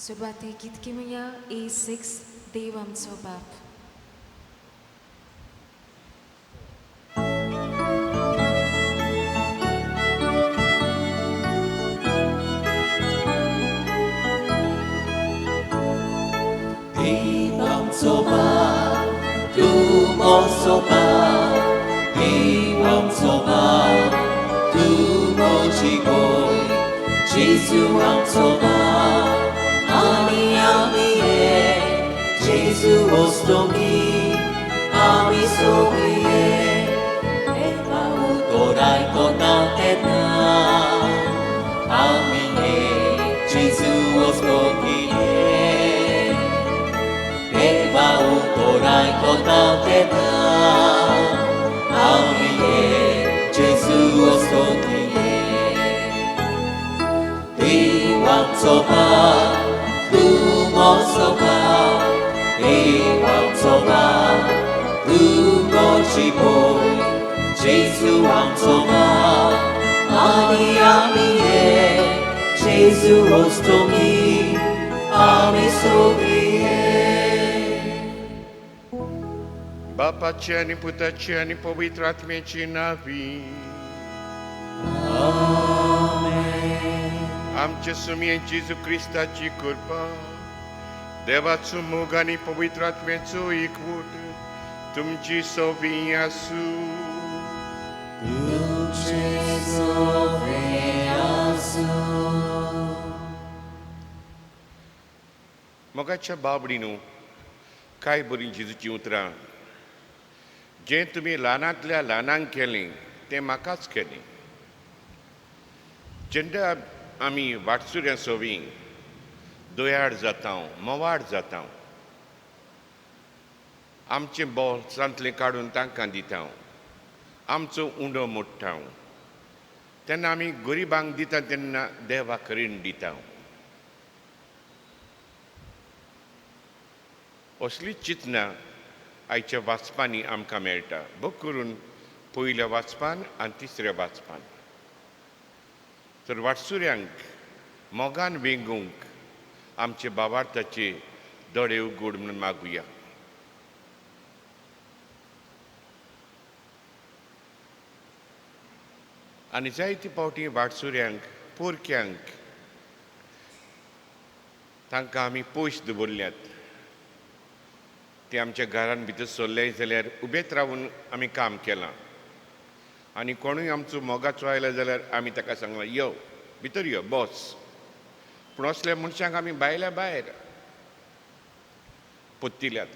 सुरुवाती गीत किमया A6 देव आमचो बाप. देव आमचो बाप, तूं म्हजो बाप. देव आमचो बाप, तूं म्हजी गोंय. जेजू आमचो बाप, आमी जेजू वस्तोगी, आमी सगळीं देवा उतोराय कोता तेन्ना. आमी जेजू वस्तोगी देवा उतोराय कोता तेन्ना. आमी जेजू वस्तोगी देव आमचो बाप, तूं म्हजो बाप. देव आमचो बाप, तूं म्हजी गोंय. जेजू आमचो बाप, आमी जेजू वस्तोगी, आमी सगळीं. बापाची आणि पुताची आणि पवित्र आत्म्याची नावी. आमचे सुमये जेजू क्रिस्ताची कृपा, देवाचो मोग आणि पवित्र आत्म्याचो एकवट तुमची सोबी आसू. मोगाच्या बाबडीनू कांय बरीं जेजूची उतरां. जें तुमी ल्हानांतल्या ल्हानांक केलें तें म्हाकाच केलें. जेन्ना आमी वाटसुऱ्या सोवी दोयाड जाता, मोवाड जाता, आमचें बोल्सांतलें काडून तांकां दिता, आमचो उंडो मोडटा, तेन्ना आमी गरिबांक दिता तेन्ना देवाक रीण दिता. असली चिंतना आयच्या वाचपांनी आमकां मेळटा, भोग करून पयल्या वाचपान आनी तिसऱ्या वाचपान. तर वाटसुऱ्यांक मोगान वेंगूंक आमचे भावार्थाचे दोळे उगड म्हणून मागुया. आनी जायते फावटी वाटसुऱ्यांक पोरक्यांक तांकां आमी पयस दवरल्यात. ते आमच्या घरान भितर सरले जाल्यार उबेच रावन आमी काम केलां. आनी कोणूय आमचो मोगाचो आयलो जाल्यार आमी ताका सांगलां, यो भितर यो, बस. पूण असल्या मनशांक आमी भायल्या भायर पोत्तिल्यात.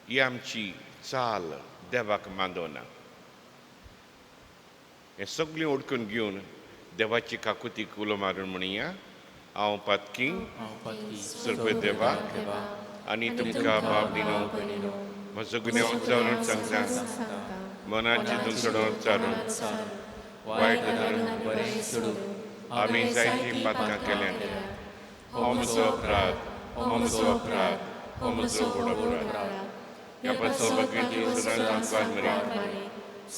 ही आमची चाल देवाक मांदोना. हें सगळें ओडकून घेवन देवाची काकुतीक उलो मारून म्हणया, हांव पातकी सर्व देवाक आनी तुमकां बाबडीनो म्हजो गुन्यांव चारून सांगता. मनाची दुसडोर चारून वायट धरून बरें सोडून आमी जायतीं पातकां केल्यांत. हो म्हजो अपराध, हो म्हजो अपराध, हो म्हजो व्हड अपराध. ह्या पासून भगवंती सदांच आमकां मरे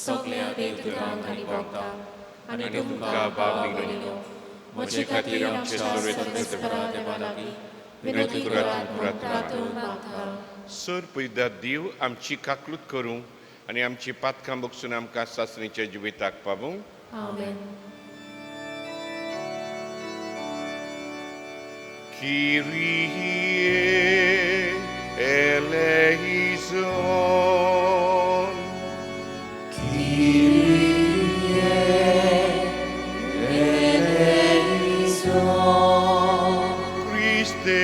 सगळ्या देवतांक आनी भक्तांक आनी तुमकां बाबडीनो म्हजे खातीर आमचे सर्वेस्वर देवा लागीं विनंती करात प्रार्थना मागता. सर पयदा देव आमची काकलूत करूं आनी आमची पातकां बगसून आमकां सासणेच्या जिविताक पावूं. आमेन. Kyrie eleison. Kyrie eleison. Christe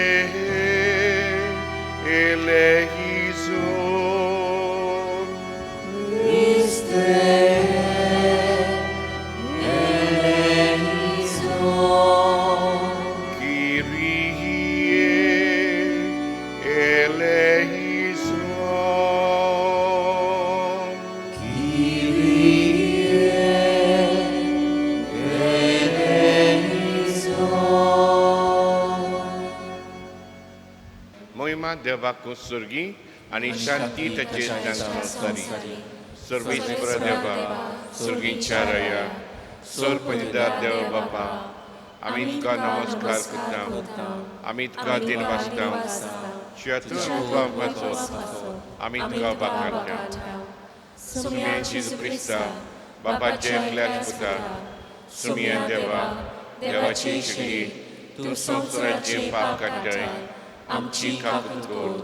eleison. Christe eleison. Kyrie eleison. Kyrie eleison. Moima देवाक सर्गी आनी शांती ताचे संस्कारी. सर्वेश्वर देवा सर्गीच्या राया, सर पयदा देव बापा, आमी तुका नमस्कार करता आमी तुका दिनवासता तुका वचो आमी तुका बागता सुमियें जेजू क्रिस्ता बापाचे एकल्याच पुता सुमियें देवा देवाची शिडी तूं संवसाराचे पाप काडटाय आमची काकूत कर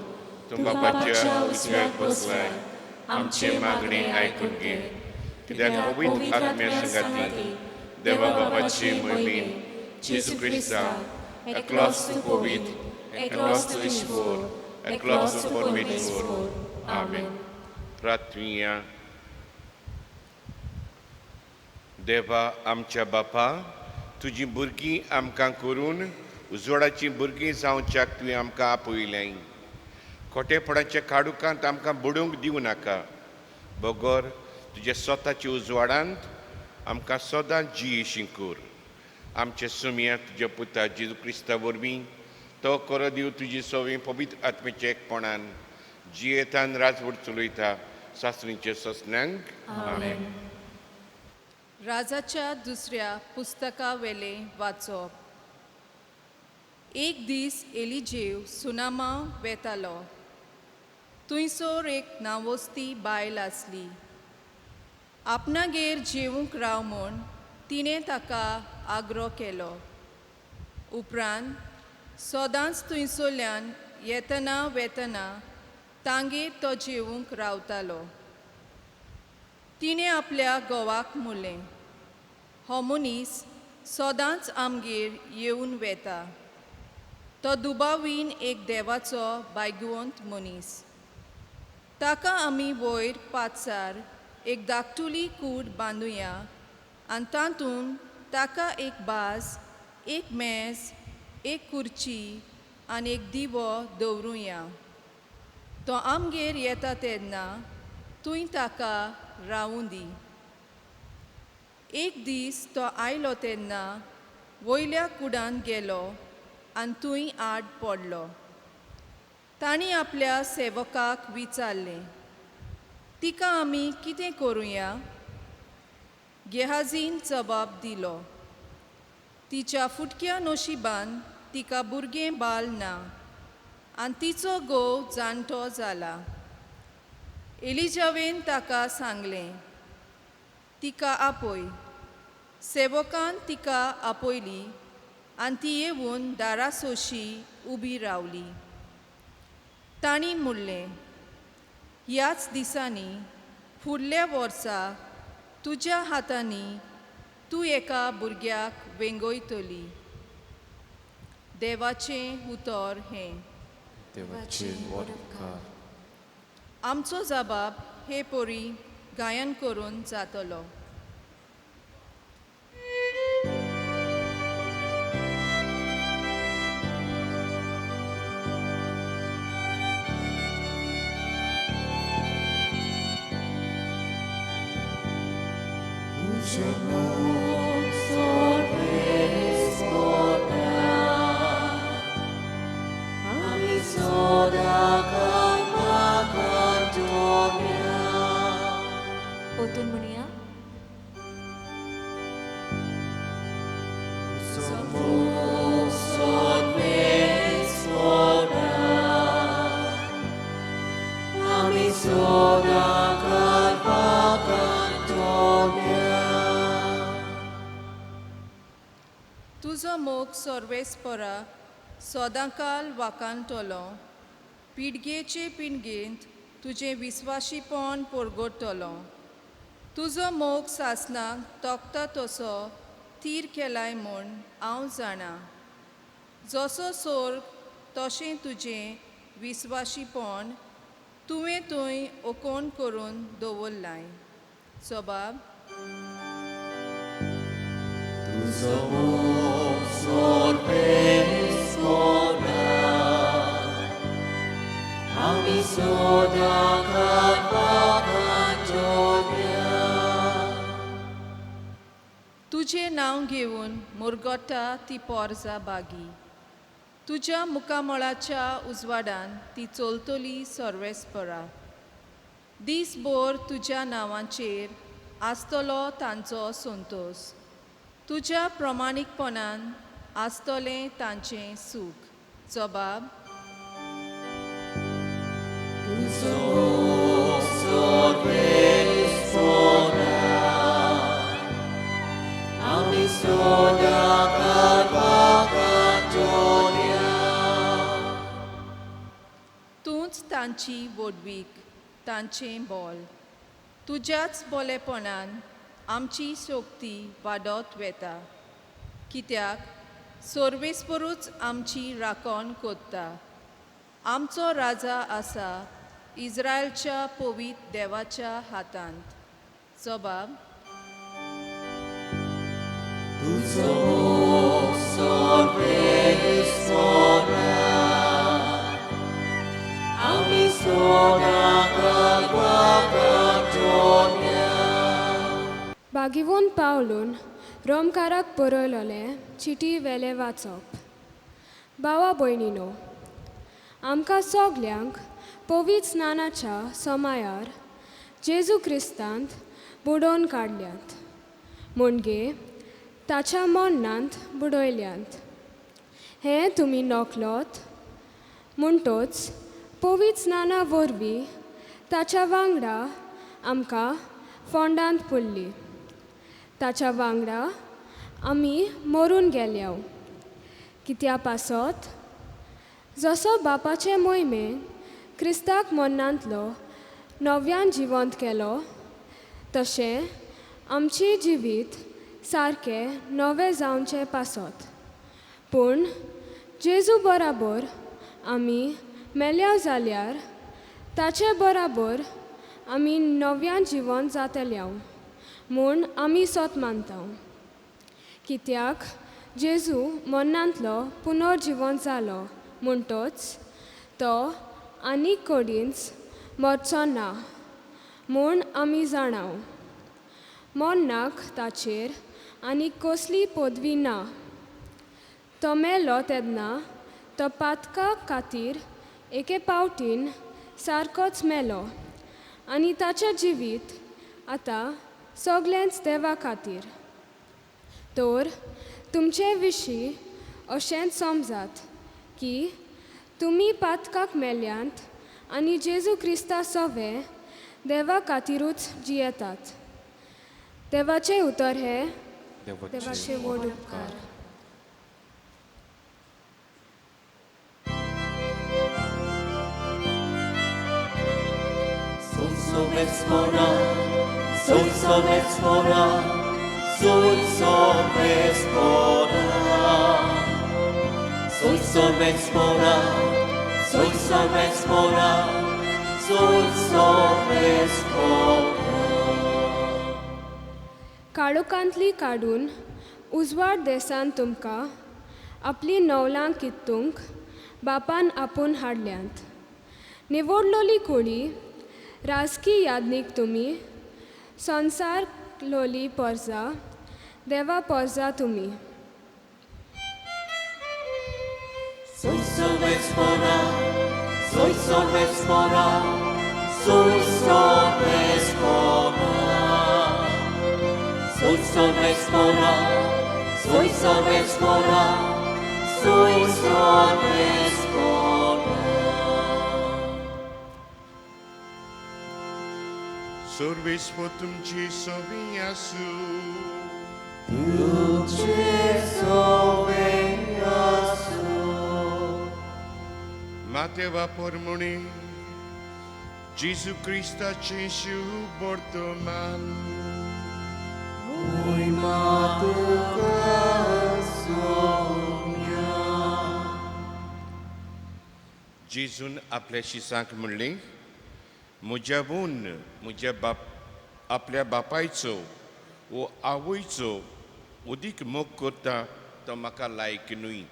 तूं बापाच्या उजव्याक बसलाय आमचे मागणी आयकून घे कित्याक पवित्र आत्म्या संगाती देवा बापाचे मोहीमेन जेजू क्रिस्ता एकलोच तूं पवित्र एकलोच तूं ईश्वर एकलोच तूं परमेश्वर आमेन. प्रार्थना. देवा आमच्या बापा तुजी भुरगीं आमकां करून उजवाडाची भुरगीं जावच्याक तुवें आमकां आपयलें. खोटेपणाच्या काडुकांत आमकां बुडूंक दिवं नाका. बोगोर तुज्या स्वताच्या उजवाडांत आमकां सदांच जियेशीं कर. आमचे सुमया तुज्या पुता जेजू क्रिस्ता वरवीं तो करो दिव तुजी सवें पवित्र आत्मेच्या एकपणान जियेतान राजवट चलयता सासणीच्या ससन्यांक आमेन. राजाच्या दुसऱ्या पुस्तका वेले वाचप. एक दीस एलिजेव सुनामांव वेतालो. थंयसर एक नावोस्ती बायल आसली. आपणागेर जेवूंक राव म्हूण तिणें ताका आग्रो केलो. उपरांत सदांच थंयसरल्यान येतना वेतना तांगेर तो जेवूंक रावतालो. तिणें आपल्या घोवाक म्हणलें, हो मनीस सदांच आमगेर येवन वेता. तो दुबावीन एक देवाचो भाग्यवंत मनीस. ताका आमी वयर पाचार एक धाकटुली कूड बांदुया आनी तातूंत ताका एक बाज, एक मेज, एक खुर्ची आनी एक दिवो दवरुया. तो आमगेर येता तेन्ना तुंय ताका रावूं दी. एक दीस तो आयलो तेन्ना वयल्या कुडांत गेलो आनी थंय आड पडलो. तांणी आपल्या सेवकाक विचारलें, तिका आमी कितें करुया? गेहाजीन जबाब दिलो, तिच्या फुटक्या नशिबान तिका भुरगें बाल ना आनी तिचो घोव जाणटो जाला. एलिजावेन ताका सांगलें, तिका आपय. सेवकान तिका आपयली आनी ती येवन दारासोशी उबी रावली. तांणी म्हणलें, ह्याच दिसांनी फुडल्या वर्सा तुज्या हातांनी तूं एका भुरग्याक वेंगयतली. देवाचें उतर हें. आमचो जबाब हे पोरी गायन करून जातलो. ओतून म्हणया. तुजो मोग सर्वेस्परा सदांकाल वाकांतलो. पिडगेचे पिडगेंत तुजें विस्वाशीपण परगडटलो. तुजो मोग सासणाक तोखता तसो थीर केलाय म्हूण हांव जाणा. जसो स्वर्ग तशें तुजें विस्वाशीपण तुवें थंय ओकोण करून दवरलाय. जबाब. तुजें नांव घेवन मुरगोटा ती पोरजा बागी. तुज्या मुखामळाच्या उजवाडान ती चलतली सर्वेस्परा. दीसभर तुज्या नांवांचेर आसतलो तांचो संतोश. तुज्या प्रमाणीकपणान आसतलें तांचें सूख. जबाब: तूंच तांची वडवीक, तांचें बोल. तुज्याच बोलेपणान आमची शोक्ती वाडत वेता. कित्याक सोर्वेस्परूच आमची राखण कोत्ता. आमचो राजा आसा इस्रायलच्या पवित्र देवाच्या हातांत. जबाब: बागिवून पावलून रोमकाराक बरयलोलें चिटी वेले वाचप. भावा भयणीनो, आमकां सगल्यांक पवित्र स्नानाच्या समायार जेजू क्रिस्तांत बुडोवन काडल्यात, म्हणजे ताच्या मरणांत बुडयल्यांत. हें तुमी नकलोत म्हणटोच पवित्र स्नाना वरवीं ताच्या वांगडा आमकां फोंडांत पडली. ताच्या वांगडा आमी मरून गेल्या. कित्या पासत जसो बापाचे मोहिमेन क्रिस्ताक मरणांतलो नव्यान जिवंत केलो, तशें आमची जिवीत सारकें नवें जावचें पासत. पूण जेजू बराबर आमी मेल्या जाल्यार ताचे बराबर आमी नव्यान जिवंत जातल्या म्हूण आमी सोत मानता. कित्याक जेजू मरणांतलो पुनर्जिवंत जालो म्हणटोच तो आनीक कोडींच मरचो ना म्हूण आमी जाणाव. मरणाक ताचेर आनीक कसली पदवी ना. तो मेलो तेन्ना तो पातका खातीर एके पावटीन सारकोच मेलो आनी ताचें जिवीत आतां सगळेंच देवा खातीर. तर तुमचे विशीं अशेंच समजात की तुमी पातकाक मेल्यांत आनी जेजू क्रिस्ता सवे देवा खातीरूच जियेतात. देवाचें उतर हे देवाचे व्हड उपकार. काळोखांतली काडून उजवाड देसान तुमकां आपली नवलां कित्तूंक बापान आपूण हाडल्यांत. निवडलोली कोळी राजकी यादनीक तुमी संसार लोली पर्जा देवा पर्जा तुमी. Sorvespo तुमची सोबी आसू. Mateva pormoni Gesù Cristo Gesù Bortoman Oi Jésus आपल्याशी सांग म्हणले, म्हज्या बून म्हज्या आपल्या बापायचो वो आवयचो उदीक मोग करता तो म्हाका लायक न्हय.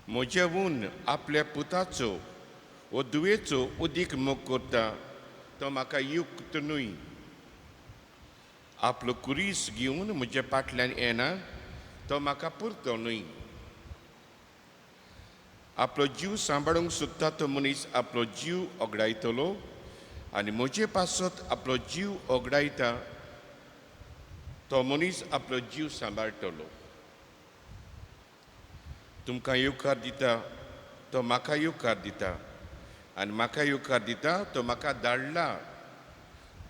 म्हज्या बून आपल्या पुताचो वो दुवेचो उदीक मोग करता तो म्हाका युक्त न्हय. आपलो कुरीस घेवन म्हज्या फाटल्यान येना तो म्हाका पुरतो न्हय. आपलो जीव सांबाळूंक सोदता तो मनीस आपलो जीव ओगडायतलो आनी म्हजे पासत आपलो जीव ओगडायता तो मनीस आपलो जीव सांबाळटलो. तुमकां येवकार दिता तो म्हाका येवकार दिता आनी म्हाका येवकार दिता तो म्हाका धाडला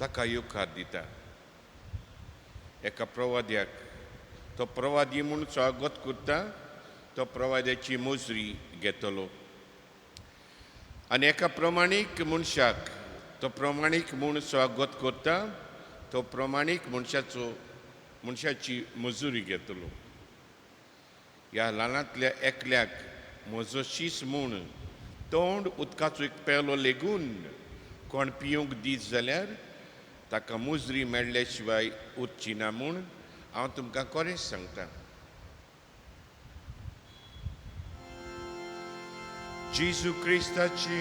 ताका येवकार दिता. एका प्रवाद्याक तो प्रवादी म्हूण स्वागत करता तो प्रवाद्याची मोजरी घेतलो आनी एका प्रमाणीक मनशाक तो प्रमाणीक म्हूण स्वागत करता तो प्रमाणीक मनशाची मजुरी घेतलो. ह्या ल्हानांतल्या एकल्याक म्हजो शीस म्हूण तोंड उदकाचो एक पेलो लेगून कोण पिवंक दीत जाल्यार ताका मुजरी मेळ्ळे शिवाय उरची ना म्हूण हांव तुमकां खरेंच सांगता. जेजू क्रिस्ताची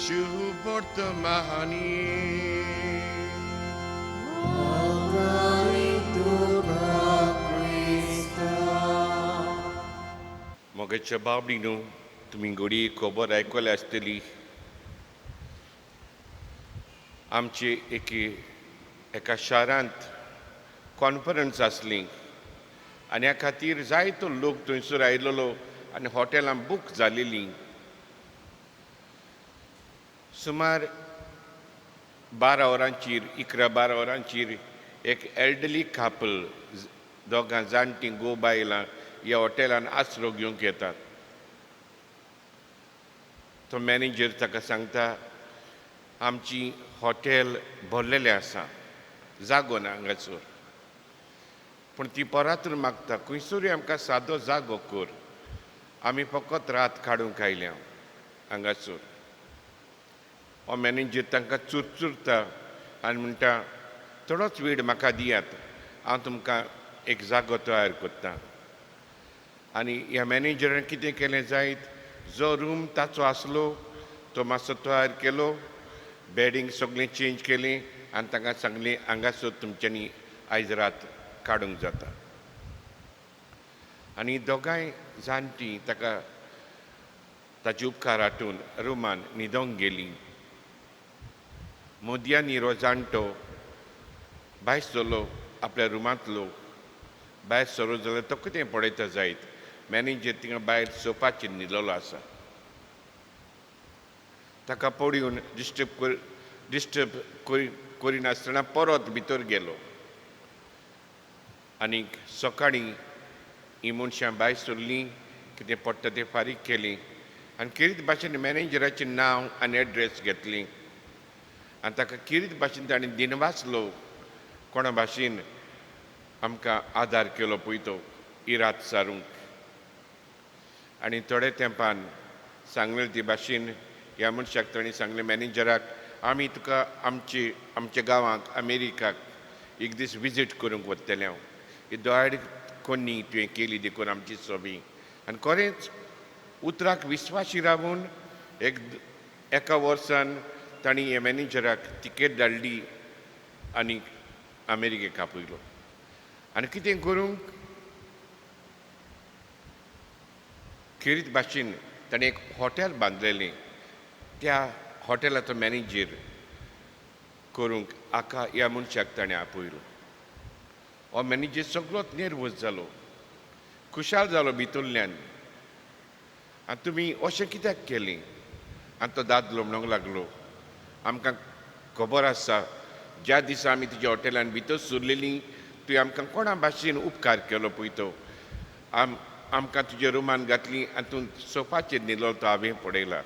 शुभ वर्तमानी मोगाच्या बाबडीनो तुमी घडी खबर आयकली आसतली. आमचे एका शारांत कॉन्फरन्स आसली आनी ह्या खातीर जायतो लोक थंयसर आयिल्लो आनी हॉटेलां बूक जालेलीं. सुमार 12 वरांचेर 11-12 वरांचेर एक एल्डरली कापल दोगां जाणटीं घोव बायलां ह्या हॉटेलान आसरो घेवंक येतात. तो मॅनेजर ताका सांगता आमची हॉटेल भरलेलें आसा जागो ना हांगासर पूण ती परातून मागता खंयसरूय आमकां सादो जागो कर आमी फकत रात काडूंक आयल्या हांगासर. हो मॅनेजर तांकां चुरचुरता आनी म्हणटा थोडोच वेळ म्हाका दियात हांव तुमकां एक जागो तयार करतां. आनी ह्या मॅनेजरान कितें केलें जायत जो रूम ताचो आसलो तो मातसो तयार केलो बॅडींग सगळें चेंज केलें आनी तांकां सांगलें हांगासर तुमच्यांनी आयज रात काडूंक जाता. आनी दोगांय जाणटीं ताका ताचे उपकार हाटून रुमान न्हिदोंक गेलीं. मोदया निरो जाणटो भायर सरलो आपल्या रुमांतलो. भायर सरलो जाल्यार तो कितें पळयता जायत मॅनेजर थिंगा भायर सोफाचेर न्हिदलेलो आसा. ताका पळोवन डिस्टर्ब करिनासतना परत भितर गेलो आनी सकाळीं हीं मनशां भायर सरलीं कितें पडटा तें फारीक केलें आनी किरीत भाशेन मॅनेजराचें नांव आनी एड्रेस घेतलें आनी ताका किरीत भाशेन ताणें दिनवासलो कोणा भाशेन आमकां आदार केलो पळय तो ही रात सारूंक. आनी थोड्या तेंपान सांगले ते भाशेन ह्या मनशाक ताणें सांगलें मॅनेजराक आमी तुका आमच्या गांवांक अमेरिकाक एक दीस विजीट करूंक वतले हांव. ही दोड कोणी तुवें केली देखून आमची सोबी आनी खरेंच उतराक विस्वाशी रावून एका वर्सान तांणी ह्या मॅनेजराक तिकेट धाडली आनी अमेरिकेक आपयलो. आनी कितें करूंक खेरीत भाशेन ताणें एक हॉटेल बांदलेलें त्या हॉटेलाचो मॅनेजर करूंक आका ह्या मनशाक ताणें आपयलो. हो मॅनेजर सगळोच नेर्वस जालो खुशाल जालो भितरल्यान आनी तुमी अशें कित्याक केलें. आनी तो दादलो म्हणूंक लागलो आमकां खबर आसा ज्या दिसा आमी तुज्या हॉटेलान भितर सरलेलीं तुवें आमकां कोणा भाशेन उपकार केलो पळय तो आमकां तुज्या रुमान घातलीं आनी तूं सोफाचेर न्हिदलो तो हांवें पळयला.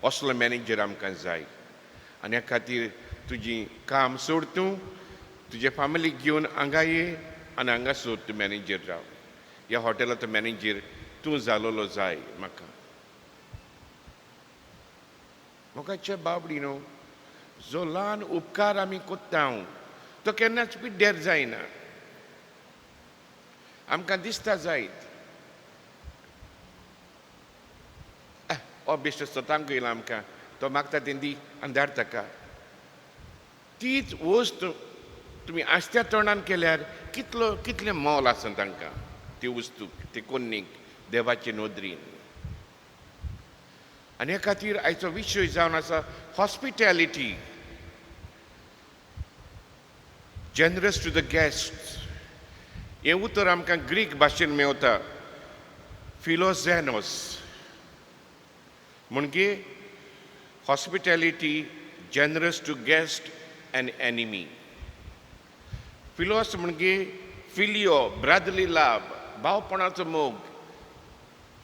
असलो मॅनेजर आमकां जाय आनी ह्या खातीर तुजी काम सोड तूं तुजे फॅमिलीक घेवन हांगा ये आनी हांगा सोड तूं मॅनेजर राव. ह्या हॉटेलाचो मॅनेजर तूं जालोलो जाय म्हाका. मोगाच्या बाबडीनो जो ल्हान उपकार आमी कोत्ता तो केन्नाच पिड्ड्यार जायना. आमकां दिसता जायत हो बेश्टो स्वतांक येयला आमकां तो मागता तें दी आनी धाड ताका. तीच वस्त तुमी आस्त्या तोंडान केल्यार कितलें मोल आसा तांकां ती वस्तूक ते कोन्नीक देवाचे नोदरीन. आनी हे खातीर आयचो विशय जावन आसा hospitality generous to the guest. हें उतर आमकां ग्रीक भाशेन मेवता फिलोझेनोस म्हणजे hospitality, generous to guest and enemy. Philos म्हणजे फिलियो, ब्रदरली लव, भावपणाचो मोग,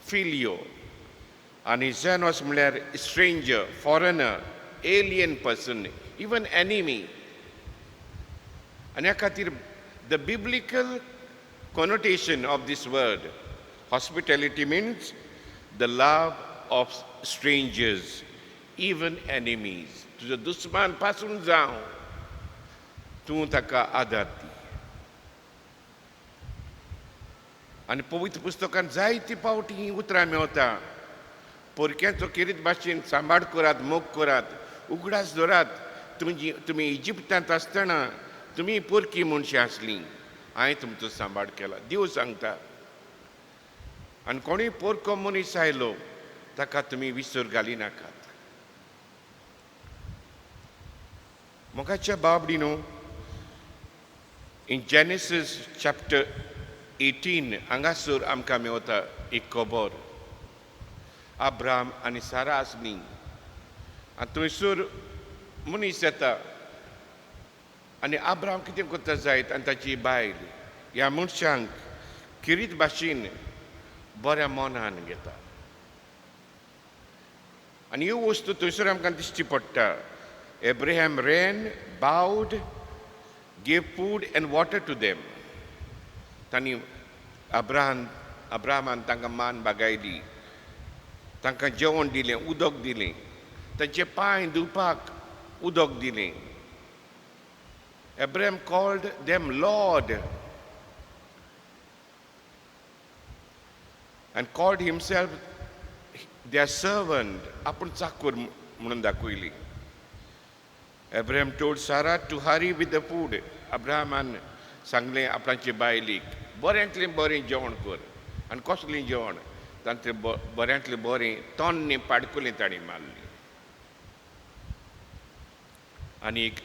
फिलियो. आणि झेनोस म्हळ्यार stranger, foreigner, alien person, even enemy. आनी ह्या खातीर the biblical connotation of this word hospitality means the love of strangers, even enemies. तुजो दुस्मान पासून जावं तूं ताका आदार दी. आनी पवित्र पुस्तकांत जायती पावटी ही उतरां मेवता. पोरक्यांचो किरीत भाशेन सांबाळ करात, मोग करात, उगडास दवरात. तुमी इजिप्तांत आसतना तुमी पोरकी मनशां आसलीं, हांवें तुमचो सांबाळ केला, देव सांगता. आनी कोणूय पोरको मनीस आयलो ताका तुमी विसर घाली नाकात. मोगाच्या बाबडीनो, इन जेनेसीस चॅप्टर 18 हांगासर आमकां मेवता एक खबर. अब्राहम आनी सारा आसलीं आनी थंयसर मनीस येता. आनी अब्राहम कितें करता जायत आनी ताची बायल ह्या मनशांक किरीत भाशेन बऱ्या मोनान घेता. आनी ह्यो वस्तू थंयसर आमकां दिश्टी पडटा. Abraham ran, bowed, gave food and water to them. तांणी अब्राहमान तांकां मान बागायली, तांकां जेवण दिलें, उदक दिलें, तांचे पांय धुवपाक उदक दिलें. Abraham called them Lord and called himself their servant. आपूण चाकर म्हणून दाखयली. Abraham told Sarah to hurry with the food. अब्राहमान सांगलें आपणाचे बायलेक, बऱ्यांतलें बरें जेवण कर. आनी कसलें जेवण? तांचे बऱ्यांतलें बरें तोन्ने पाडकुलें ताणें मारलें. आनी एक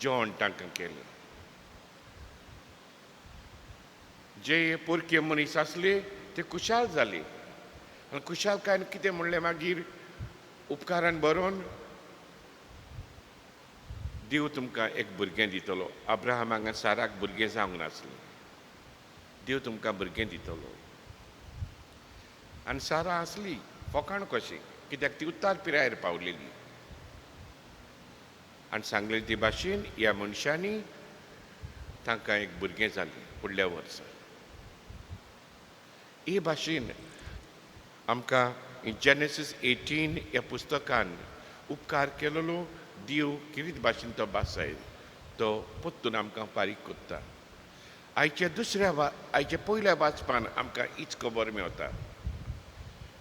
जेवण तांकां केलें. जे पोरके मनीस आसले ते कुशाल जाले. आनी कुशालकायेन कितें म्हणलें मागीर उपकारान बरोवन, देव तुमकां एक भुरगें दितलो. अब्राहमाक आनी साराक भुरगें जावंक नासलें. देव तुमकां भुरगें दितलो. आनी सारा आसली फकाण कशी, कित्याक ती उत्तार पिरायेर पावलेली. आनी सांगले ते भाशेन ह्या मनशांनी तांकां एक भुरगें जालें फुडल्या वर्सा. हे भाशेन आमकां इन जेनेसीस 18 ह्या पुस्तकान उपकार केलेलो देव किरीत भाशेन तो बासायद तो परतून आमकां फारीक करता. आयच्या पयल्या वाचपान आमकां हीच खबर Mewat.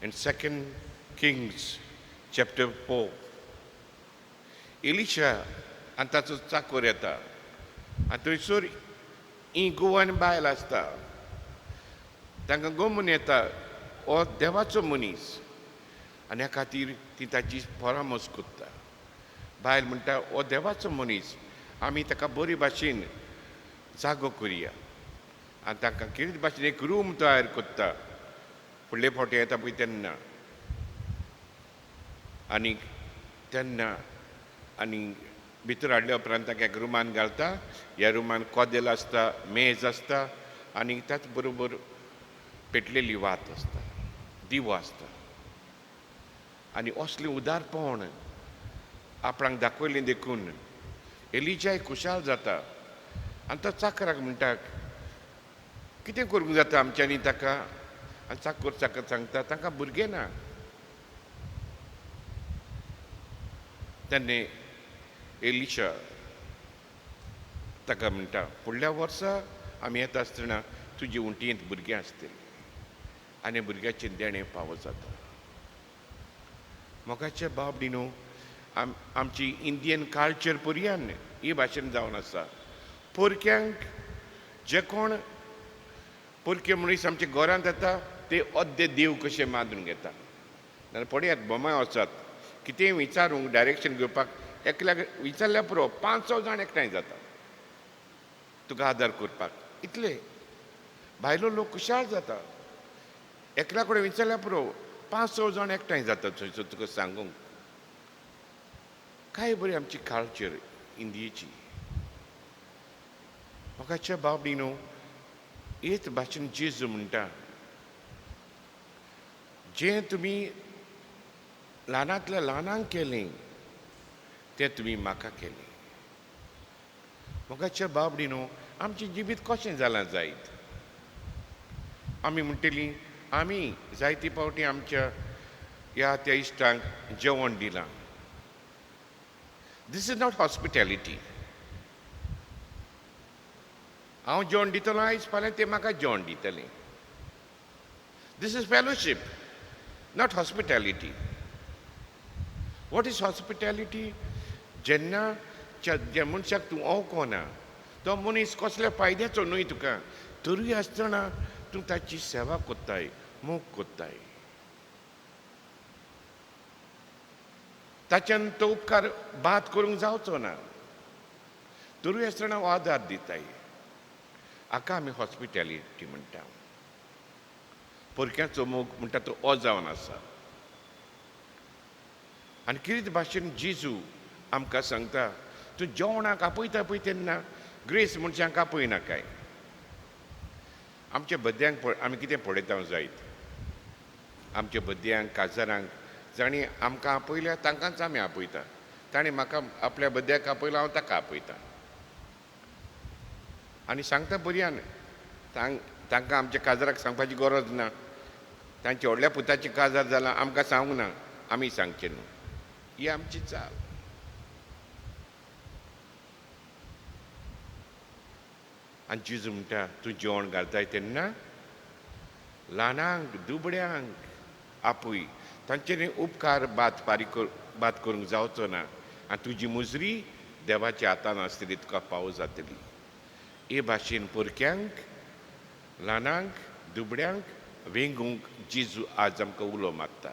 In 2 Kings chapter 4 Elisha आनी ताचो चाकर येता. आनी थंयसर ही गोवन बायल आसता. तांकां गमून येता हो देवाचो मनीस. आनी ह्या खातीर ती ताची परामर्श करता. बायल म्हणटा हो देवाचो मनीस, आमी ताका बरे भाशेन जागो करुया. आनी तांकां कितें भाशेन एक रूम तयार करता. फुडले फावटी येता पळय तेन्ना. आनी भितर हाडल्या उपरांत ताका एक रुमान घालता. ह्या रुमान कोदेल आसता, मेज आसता आनी त्याच बरोबर पेटलेली वात आसता, दिवो आसता. आनी असलें उदारपण आपणाक दाखयलें देखून एलिजाय खुशाल जाता. आनी तो चाकराक म्हणटा कितें करूंक जाता आमच्यांनी ताका. आनी चाकर सांगता तांकां भुरगें ना. तेन्ना एलिशा ताका म्हणटा फुडल्या वर्सा आमी येता आसतना तुजे उंटयेंत भुरगें आसतलें आनी भुरग्याचें देणें फावो जाता. मोगाचे बाबडीनो, आमची इंडियन कल्चर पर्यान ही भाशेन जावन आसा. पोरक्यांक जे कोण पोरके मनीस आमच्या घरांत येता ते अद्दे देव कशे मानून घेता. नाल्यार पळयात बोमाय वचात, कितेंय विचारूंक डायरेक्शन घेवपाक एकल्याक विचारल्या पुरो 500 जाण एकठांय जाता तुका आदार करपाक. इतले भायलो लोक खुशाल जाता. एकल्या कडेन विचारल्यार पुरो 5-6 जाण एकठांय जातात थंयसर तुका सांगूंक. काय बरी आमची कल्चर इंडियेची. म्हाकाच्या बाबडी न्हू हेच भाशेन जेजू म्हणटा, जें तुमी ल्हानांतल्या ल्हानांक केलें तें तुमी म्हाका केलें. म्हाकाच्या बाबडी न्हू आमचें जिवीत कशें जालां जायत. आमी म्हणटलीं आमी जायते फावटी आमच्या ह्या त्या इश्टांक जेवण दिलां. This is not hospitality. हांव जेवण दितलो आयज, फाल्यां ते म्हाका जेवण दितले. This is fellowship, not hospitality. What is hospitality? जेन्ना ज्या मनशाक तूं ओळखना, तो मनीस कसल्या फायद्याचो न्हय तुका, तरूय आसतना तूं ताची सेवा कोत्ताय, मोग कोत्ताय. ताच्यान तो उपकार बात करूंक जावचो ना, तरूय आसतना आदार दिताय. हाका आमी हॉस्पिटॅलिटी म्हणटा. परक्याचो मोग म्हणटा तो हो जावन आसा. आनी कितें भाशेन जेजू आमकां सांगता, तूं जेवणाक आपयता पळय तेन्ना ग्रेस मनशांक आपयना काय. आमच्या बद्यांक आमी कितें पळयता जायत, आमच्या बद्यांक काजारांक जाणी आमकां आपयल्या तांकांच आमी आपयता. ताणें म्हाका आपल्या बद्याक आपयलो, हांव ताका आपयतां. आनी सांगता बऱ्यान, तांकां आमच्या काजाराक सांगपाची गरज ना. तांच्या व्हडल्या पुताचें काजार जालां आमकां सांगूंक ना, आमी सांगचें न्हू. ही आमची चाल. आनी जेजू म्हणटा तूं जेवण घालताय तेन्ना ल्हानांक दुबड्यांक आपय. तांचेर उपकार बात करूंक जावचो ना. आनी तुजी मुजरी देवाच्या हातान आसतली, तुका फावो जातली. हे भाशेन परक्यांक, ल्हानांक, दुबड्यांक वेंगूंक जेजू आज आमकां उलो मागता.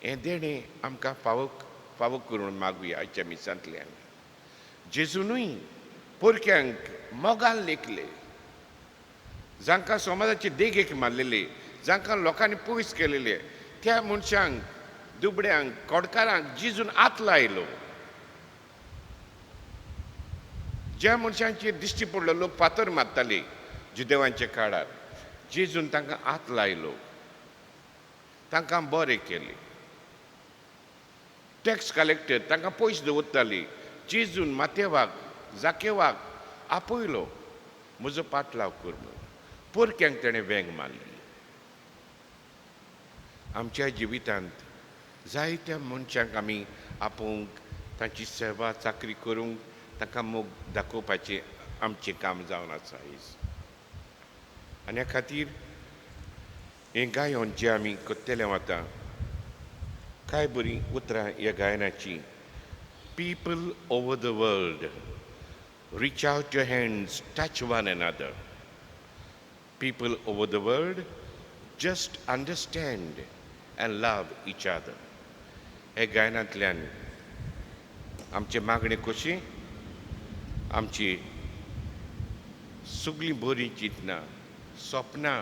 हें देणें आमकां फावो करून मागुया आयच्या मिसांतल्यान. जेजूनूय परक्यांक मोगान लेखले, जांकां समाजाचे देगेक मारलेले, जांकां लोकांनी पयस केलेले, त्या मनशांक, दुबड्यांक, कोडकारांक जेजून हात लायलो. ज्या मनशांचेर दिश्टी पडलो लोक फातर मारताले जुदेवांच्या काळार, जेजून तांकां हात लायलो, तांकां बरें केलें. टॅक्स कलेक्टर तांकां पयशे दवरताले, जेजून माथेवाक, जाकेवाक आपयलो, म्हजो पाटलाव कर म्हणून. परक्यांक ताणें वेंग मारली. आमच्या जिवितांत जायत्या मनशांक आमी आपोवंक, तांची सेवा चाकरी करूंक, तांकां मोग दाखोवपाचें आमचें काम जावन आसा आयज. आनी ह्या खातीर हें गायन जें आमी कोत्तेलें वता, काय बरीं उतरां ह्या गायनाची. People over the world, reach out your hands, touch one another. People over the world, just understand and love each other. हे गायनांतल्यान आमचे मागणे कशी, आमची सगळीं बरीं चिंतनां, सपनां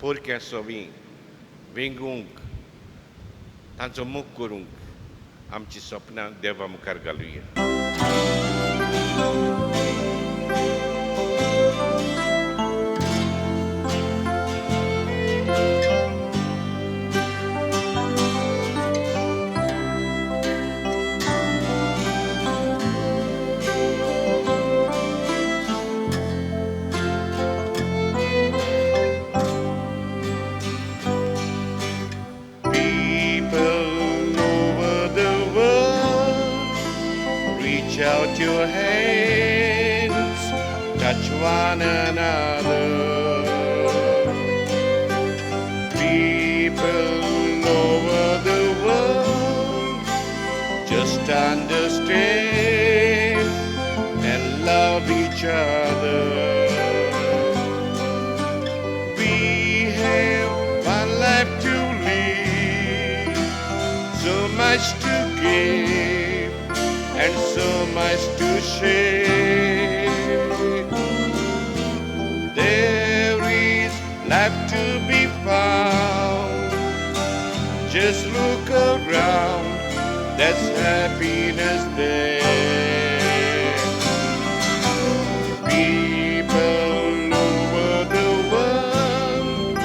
परक्या सोबीं वेंगूंक, तांचो मोग करूंक आमची सपनां देवा मुखार घालुया. Out your hands, touch one another. People over the world, just understand and love each other. We have one life to live, so much to give and so much to share. There is life to be found Just look around, there's happiness there. People over the world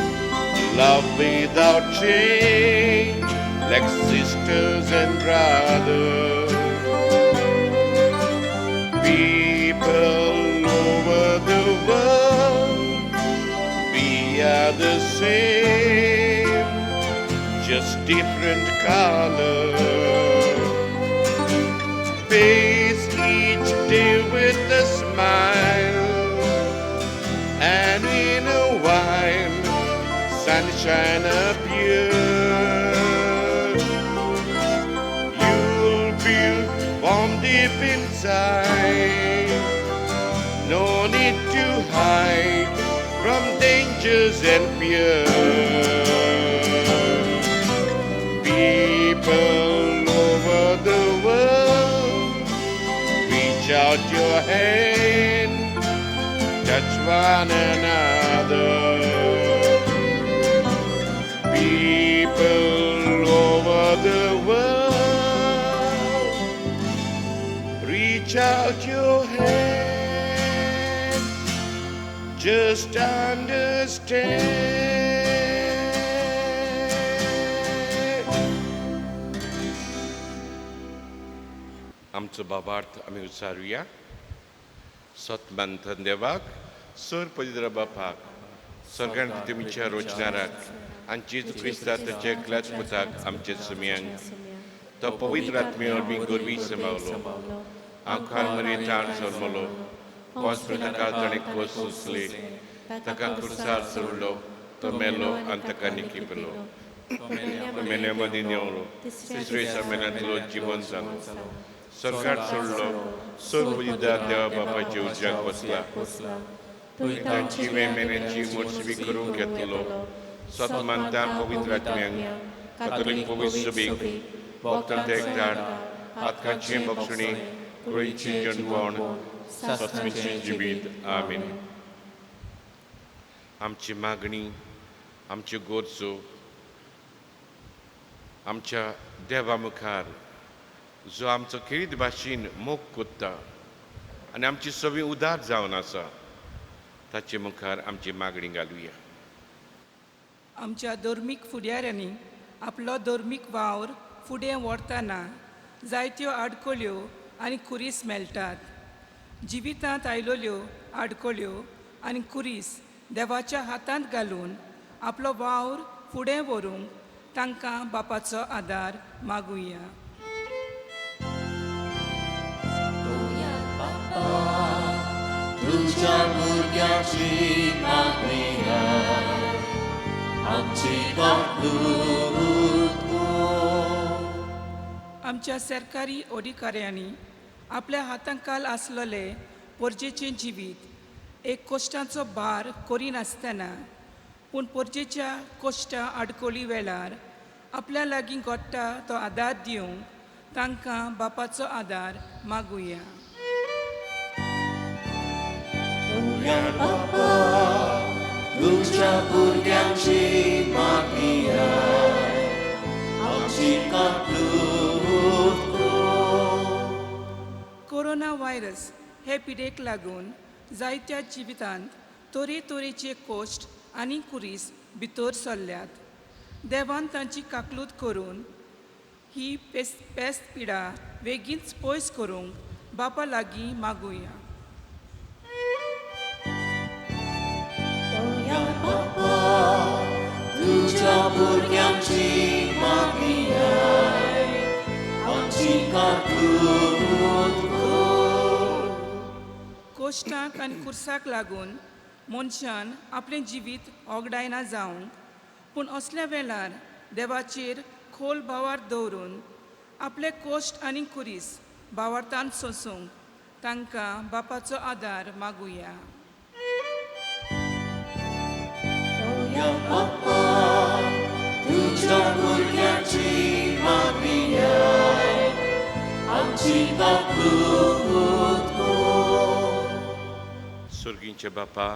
love without change, like sisters and brothers. People over the world, we are the same, just different colors. Face each day with a smile, and in a while, sunshine appears. You'll feel warm deep inside, no need to hide from dangers and fears. People over the world, reach out your hand, touch one another. People over the world, reach out your hand, just understand. आमचो बाबार्थ आमी उच्चारुया. सतमंथन देवाक, sir पवित्र बापाक, स्वर्गांत तुमच्या रोजनाराक, आनी जेजू क्रिस्ताचे एकल्याच पुताक आमचे सुमयांक, तो पवित्र आत्मे वरवीं गोरवी समावलो, आंखान मरे ताण जल्मलो, पोस प्रताकाल ताणें कोस सुसले, ताका क्रुसार चडलो, तो मेलो आनी ताका निखिपलो, मेल्या मदीं देंवलो, तिसरे समेनांतलो जिवन जालो, सरकार सोडलो, सर पवित्र देवा बापाचे उज्याक बसला, तांची मेमेनेची मोडसवी करून घेतलो, सतमंता पवित्र आत्म्यांक, कातोलीक पवित्र सभेक, भक्तांक एकठाण, आत्माचे बक्षणी, गोंयची जणपण, सतमेची जिवीत. आमीन. आमची मागणी, आमच्यो गरजो आमच्या देवा मुखार जो आमचो खेरीत भाशेन मोग कोत्ता आनी आमची सगळी उदार जावन आसा, ताचे मुखार आमची मागणी घालुया. आमच्या धर्मीक फुडाऱ्यांनी आपलो धर्मीक वावर फुडें व्हरतना जायत्यो आडकोळ्यो आनी कुरीस मेळटात. जिवितांत आयलोल्यो आडकोळ्यो आनी कुरीस देवाच्या हातांत घालून आपलो वावर फुडें व्हरूंक तांकां बापाचो आदार मागुया. तुझ्या भुरग्याची मागणी आमची आमच्या सरकारी अधिकाऱ्यांनी आपल्या हातांकाल आसलेले पोरजेचें जिवीत एक कोश्टांचो भार करिनासतना पूण पोरजेच्या कोश्टा आडकोळी वेळार आपल्या लागीं घडटा तो आदार दिवंक तांकां बापाचो आदार मागुया. तुझ्या भुरग्यांची मागणी आमची कोरोना व्हायरस हे पिडेक लागून जायत्या जिवितांत तरेतरेचे कोश्ट आनी कुरीस भितर सरल्यात. देवान तांची काकलूत करून ही पेस्त पिडा बेगीनच पयस करूंक बापा लागीं मागुया. तुझ्या भुरग्यांची मागणी आमची कोश्टांक आनी कुर्साक लागून मनशान आपलें जिवीत ओगडायना जावंक पूण असल्या वेळार देवाचेर खोल बावार दवरून आपले कोश्ट आनी कुरीस बावार्थान सोंसूंक तांकां बापाचो आदार मागुया. तुझ्या भुरग्यांची मागणी आमची स्वर्गींचे बापा,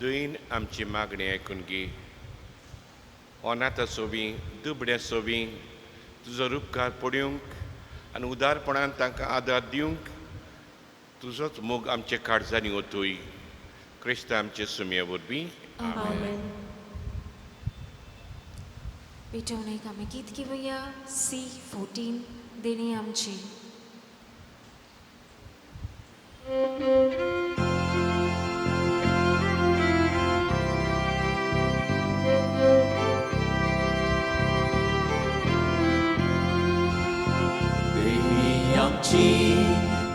दयन आमची मागणी आयकून घे. अनाथ सोबी दुबड्या सोबी तुजो उपकार पडूंक आनी उदारपणान तांकां आदार दिवंक तुजोच मोग आमचे काळजांनी ओतूय क्रिस्त आमचे सुमये वरवीं आमेन. पेटवणेक आमी गीत घेवया C14 देणी आमची. Dewi amci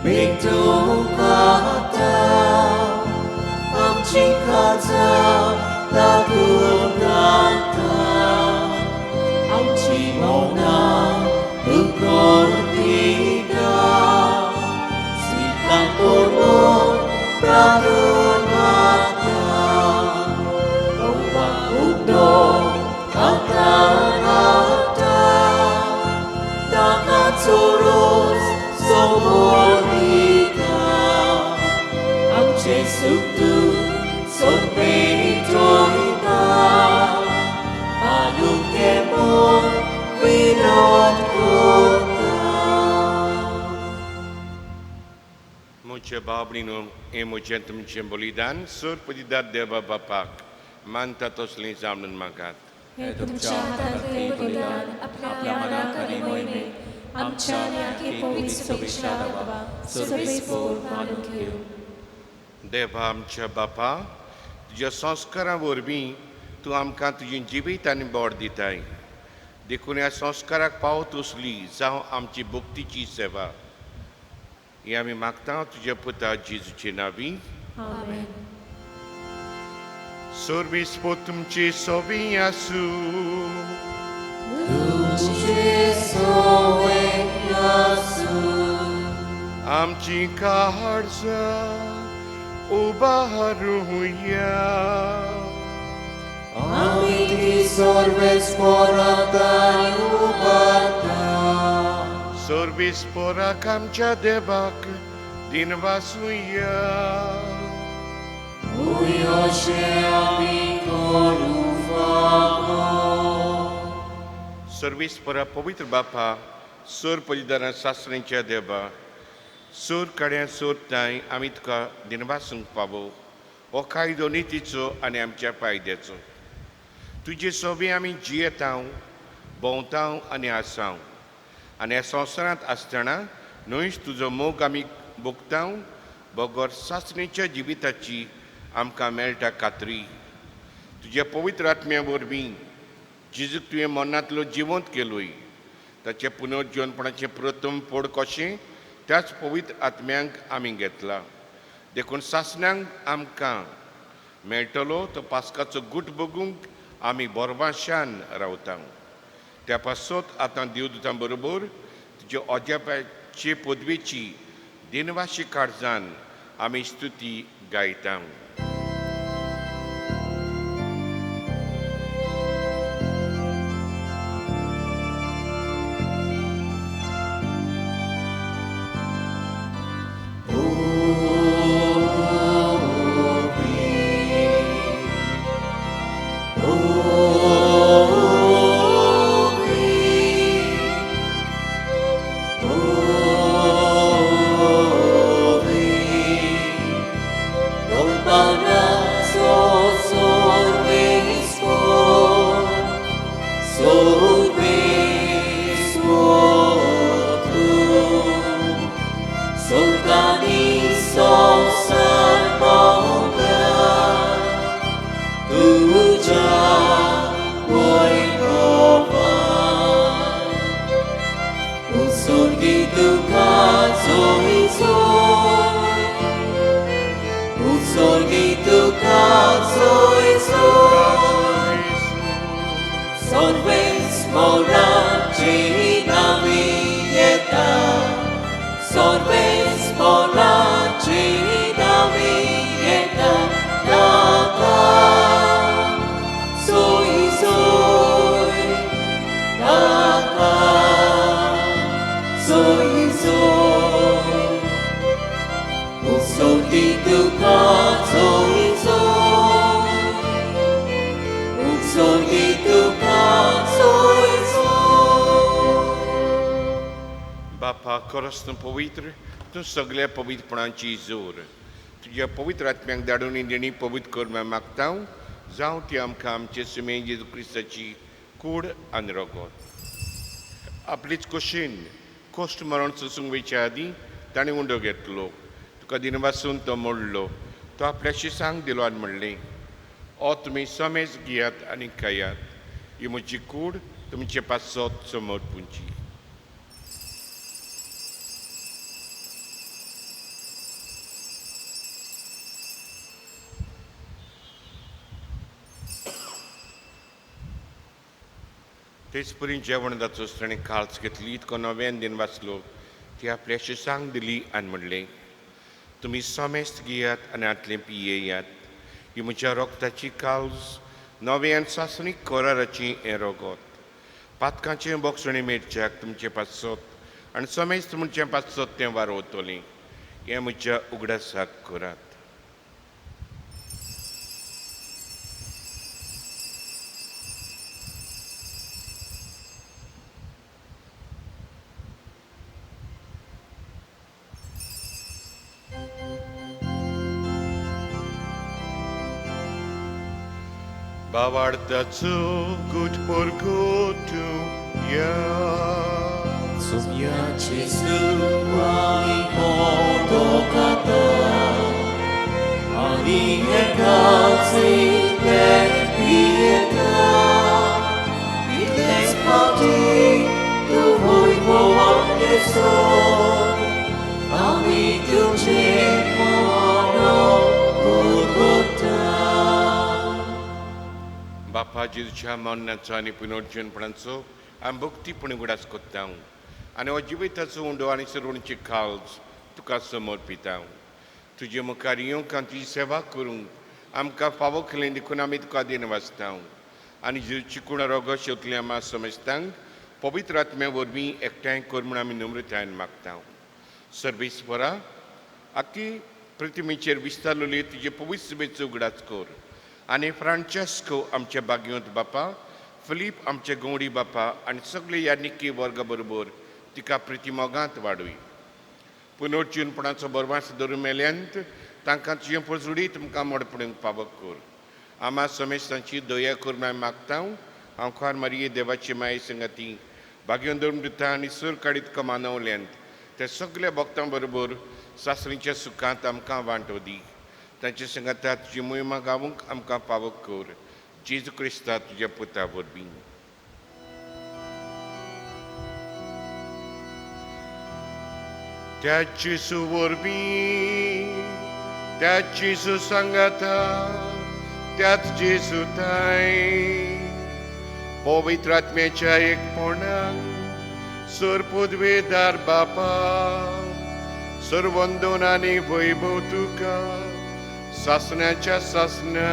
berdoa amci kata lagu kata amci mona ukur tiga sikan kurmo pradumata bahwa udo kata Tangan terus semurnika Amce suktu sorbetoita Anu kemon vinod kota Muce bablino e mucentum cembolidan sur pedidar deva bapak mantatos linzamnen magat. हे तुमच्या हातात हे बलिदान आपल्या मनाकडे मोहिमे आमच्या न्याकी पवित्र शुभेच्छा बाबा सर्वेस्पोर मानून घेऊ देवा आमच्या बापा तुज्या संस्कारां वरवीं तूं आमकां तुजी जिवीत आनी बोड दिताय देखून ह्या संस्काराक पावत उसली जावं आमची भक्तीची सेवा ही आमी मागता तुज्या पुता जेजूचे नांवी आमेन सोर्बिस्पो तुमचे सोबी आसूं तुझे सोवे यासू आमची काळजां उबारूया आम्ही ती सर्वेस्पोरांताय उबारता सोर्बिस्पोराक आमच्या देवाक दिनवासूया Uyosze ami korufamo सर्विस्परा पवित्र बापा सोर पलिदारां सासऱ्यांच्या देवा सोर कड्या सोर ताय आमी तुका दिनवासूंक पावो हो कायदो नितीचो आनी आमच्या फायद्याचो तुजे सोबी आमी जियेतांव भोंवतांव आनी आसांव आनी ह्या संवसारांत आसतना न्हयच तुजो मोग आमी भोगतांव बगर सासणेच्या जिविताची आमकां मेळटा खात्री तुज्या पवित्र आत्म्या वरवीं जेजूक तुवें मनांतलो जिवंत केलोय ताचे पुनर्जीवनपणाचें प्रथम पड कशें त्याच पवित्र आत्म्यांक आमी घेतला देखून सासण्यांक आमकां मेळटलो तो पास्काचो गूट बगूंक आमी बोरबाशान रावता त्या पासत आतां देवदूतां बरोबर तुजे अजापाचे पदवेची दिनवाशी काळजान आमी स्तुती गायता Sorves बापा खरोच तूं पवित्र तूं सगळ्या पवित्रपणांची जोर तुज्या पवित्र आत्म्याक धाडून ही देणी पवित्र कर मागता जावं ती आमकां आमचे सुमे जेजू क्रिस्ताची कूड आनी रगत आपलीच कुशीन कोश्ट मरण सोसूंक वयच्या आदीं ताणें उंडो घेतलो तुका दिनवासून तो मोडलो तो आपल्या शिसांक दिलो आनी म्हणलें ओ तुमी समेज घेयात आनी खायात ही म्हजी कूड तुमचे पासत समोर पुंची तेच परी जेवण जाचोच ताणें काळच घेतली इतको नव्यान दिन वाचलो ती आपल्या शिसांक दिली आनी म्हणलें तुमी समेस्त घेयात आनी आतलें पियेयात ही म्हज्या रोगताची काळज नव्यान सासणीक कोराराची हें रगत पातकांचें बोगसणें मेरच्याक तुमचे पासत आनी समेस्त म्हणचे पासत तें वारोवतलें हें म्हज्या उगडासाक करात Bavardacu gut por gutu ja. Sumiacie zdułami podokata, ani hekacy lepieta. Ile spati tu mój wołanie są, ani tu ciepło Golgota. बापा जेजूच्या मरणाचो आनी पुनर्जीवनपणाचो आमी भक्तीपणी उगडास कोत्ता आनी हो जिविताचो उंडो आनी सरोणची काळज तुका समर्पिता तुजे मुखार येवंक आनी तुजी सेवा करूंक आमकां फावो केलें देखून आमी तुका दिन वाचता आनी जेजूची कूड रोगो शेवतले आमी समजतांक पवित्र आत्म्या वरवीं एकठांय कर म्हूण आमी नम्रतायेन मागता सर्वेस्वरा आख्खी पृथ्वीचेर विस्तारलेली तुजे पवित्र सभेचो उगडास कर आनी फ्रांचेस्को आमचे बागयोंत बापा फिलीप आमचे गवडी बापा आनी सगळे यानिकी वर्गा बरोबर तिका प्रतिमोगांत वाडय पुनर्जीवनपणाचो बरवास धरून मेल्यांत तांकां तुजें पजुडी तुमकां मोडपणूक फावो कर आमा समेस्तांची दया करून हांव मागता हांव खार मारये देवाची माये संगती बागयोन धरून दिता आनी सूर काडीत कमानवल्यांत ते सगळ्या भक्तां बरोबर सासणीच्या सुखांत आमकां वांटो दी तांचे संगतात तुजी मोहिमा गावूंक आमकां फावो कर जेजू क्रिस्ता तुज्या पुता वरवीं त्या जेजू वरवीं त्या जेजू सांगाता त्याच जेजू ताय पवित्र आत्म्याच्या एकपणाक सर पदवेदार बापा सर वंदन आनी वैभव तुका सासण्याच्या सासण्याक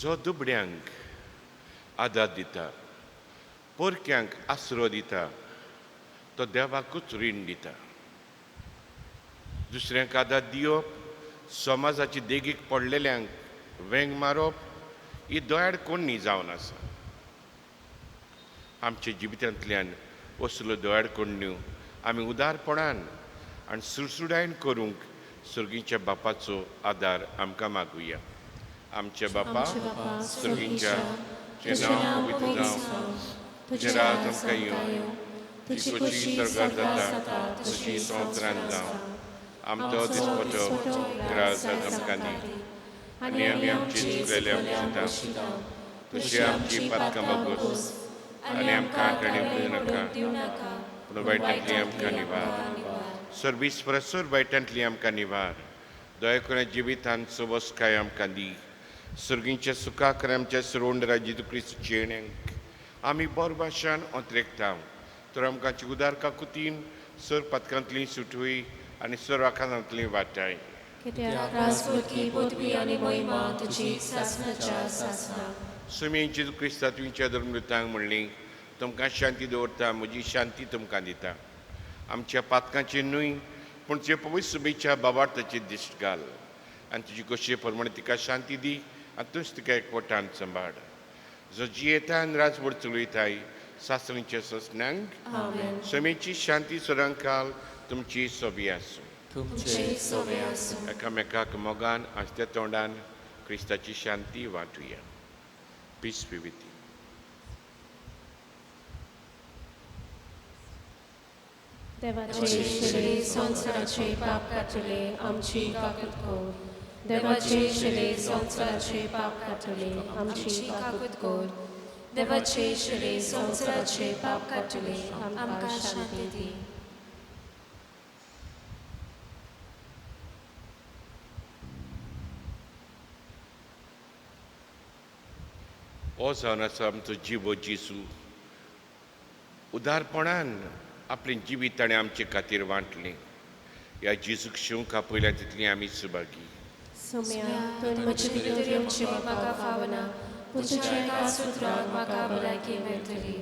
जो दुबड्यांक आदार दिता पोरक्यांक आसरो दिता तो देवाकूच रीण दिता दुसऱ्यांक आदार दिवप समाजाची देगीक पडलेल्यांक वेंग मारप ही दोयाड कोणी जावन आसा आमच्या जिवितांतल्यान असल्यो दोयाड कोण्ण्यो आमी उदारपणान आनी सुडसुडायन करूंक सर्गीच्या बापाचो आदार आमकां मागुया आमचे बापा सर्गीच्या नांव पवित्र जावं तुजें राज आमकां येवं तुजी खोशी स्वर्गांत जाता तशी संवसारांत जावं आमचो दिसपतो ग्रास आमकां दी आनी आमी आमची चुकलेले आमच्या तशी आमची पातकां मागोस आनी आमकां आडणी नाका पूण वायटांतली आमकां निवार सर्विस्परसोर वायटांतली आमकां निवार दया करून जिवितांत सवस्काय आमकां दी सर्गींच्या सुखाक आमच्या सुरोंड जेजू क्रिस्त येण्याक आमी बरो भाशेन ओंत्रेकता तर आमकां उदार काकुतीन सर पातकांतली सुटवी आनी सर वाखानांतली वाटाय सुमी जेजू क्रिस्ता तुमच्या धर्म दितांक म्हणली तुमकां शांती दवरता म्हजी शांती तुमकां दिता आमच्या पातकांची न्हय पूण तुजे पवित्र सुबेच्या बाबार्थाची दिश्ट घाल आनी तुजी कशे प्रमाणे तिका शांती दी आनी तूंच तिका एकवटान सांबाळ जो जियेता आनी राजवड चलयताय सासणीच्या ससण्यांक समेची शांती सदांच काल तुमची सोबी आसूं तुमचे सोबे आसूं एकामेकाक मोगान आसत्या तोंडान क्रिस्ताची शांती वांटुया. Peace be with you. देवाचे शिले संसाराचे पाप काटले आमची काकूत कोर. देवाचे शिले संसाराचे पाप काटले आमची काकूत कोर. देवाचे शिले संसाराचे पाप काटले आमकां शांती दी. हो जावन आसा आमचो जिवो जेजू उदारपणान आपलें जिवीत ताणें आमचे खातीर वांटलें. ह्या जेजूक शिवंक आपयल्या तितली आमी सुभागी. सुम्या तुवें म्हजे भितर येवचें म्हाका फावना पूण तुज्या एका सुत्राक म्हाका भलायकी मेळटली.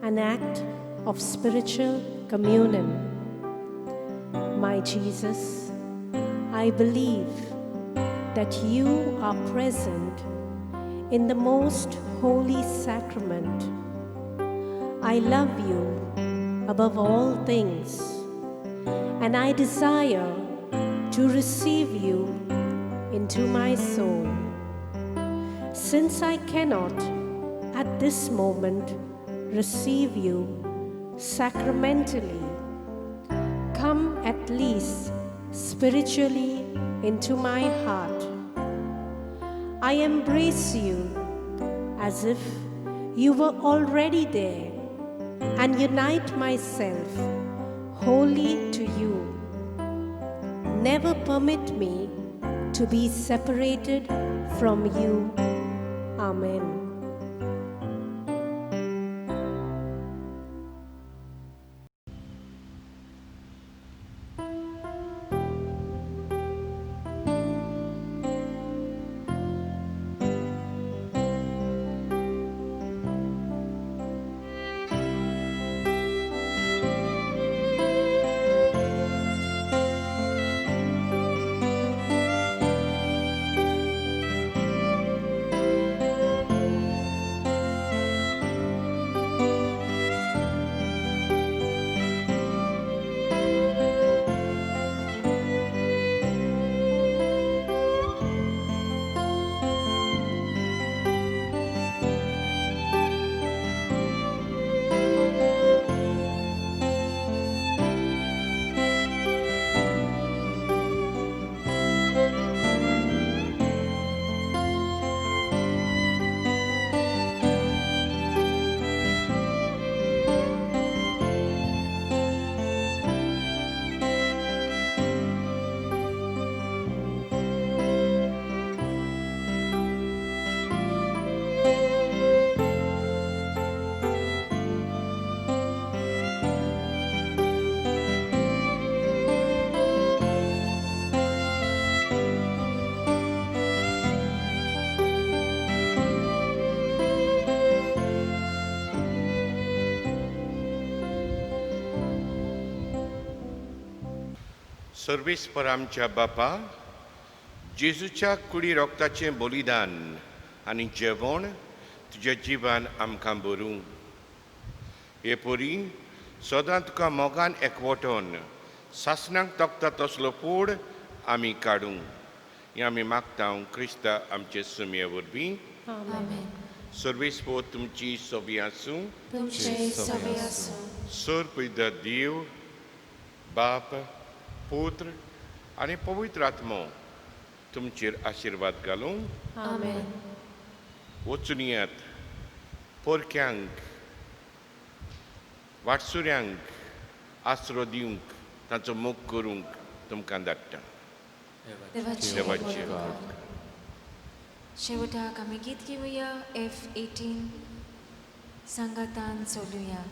An act of spiritual communion. My Jesus, I believe that you are present in the most holy sacrament. I love you above all things, and I desire to receive you into my soul. Since I cannot at this moment receive you sacramentally, come at least spiritually into my heart. I embrace you as if you were already there and unite myself wholly to you. Never permit me to be separated from you. Amen. सर्वेस्पर आमच्या बापा, जेजूच्या कुडी रोगताचें बलिदान आनी जेवण तुज्या जिवान आमकां भरूं. हे पोरी सदां तुका मोगान एकवटोन सासणांक तोखता तसलो फोड आमी काडूं. हें आमी मागता क्रिस्ता आमचे सुमये वरवीं. सर्वेस्पर तुमची सोबी आसूं. तुमचे सोबे आसूं. सर्व देव बाप पुत्र आनी पवित्र आत्मो तुमचेर आशिर्वाद घालूं. आमेन. वचून येयात पोरक्यांक वाटसुऱ्यांक आसरो दिवंक तांचो मोग करूंक तुमकां धाडटा देवाची शेवटाक आमी गीत घेवया F18 संगतान चलुया